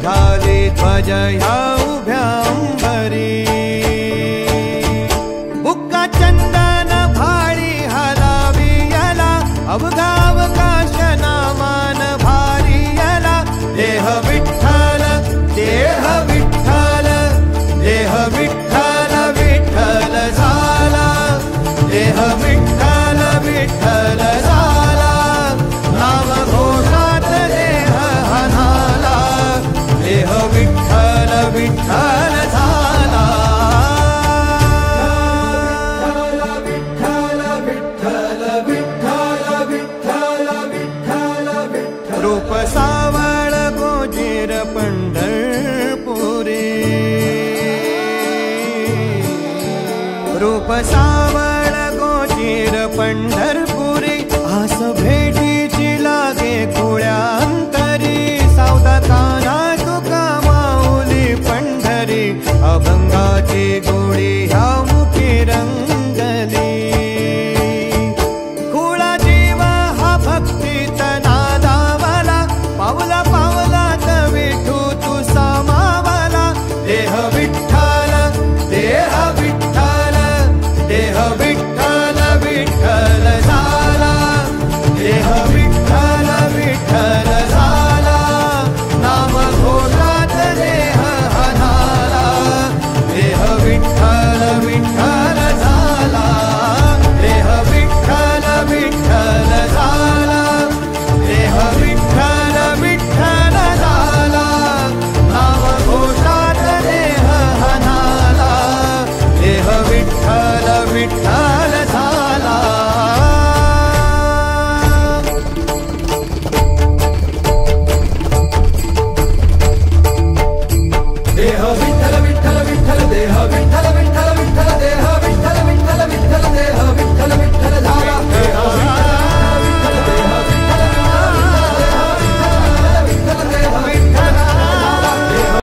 झाली ध्वज ह्या उभ्या अंबरी। बुक्का चंदन भाळी हलावी याला अवघा अवकाश नामान भारी याला। देह विठ्ठल देह विठ्ठल देह विठ्ठल विठ्ठल झाला। देह विठ्ठल विठ्ठल झाला। नाम घोषात देह हनाला। देह विठ्ठल विठ्ठल झाला। विठ्ठल विठ्ठल विठ्ठल विठ्ठल विठ्ठल विठ्ठल। रूप सावळ गोजीर पंढरपुरी। रूप सावळ गोजीर पंढर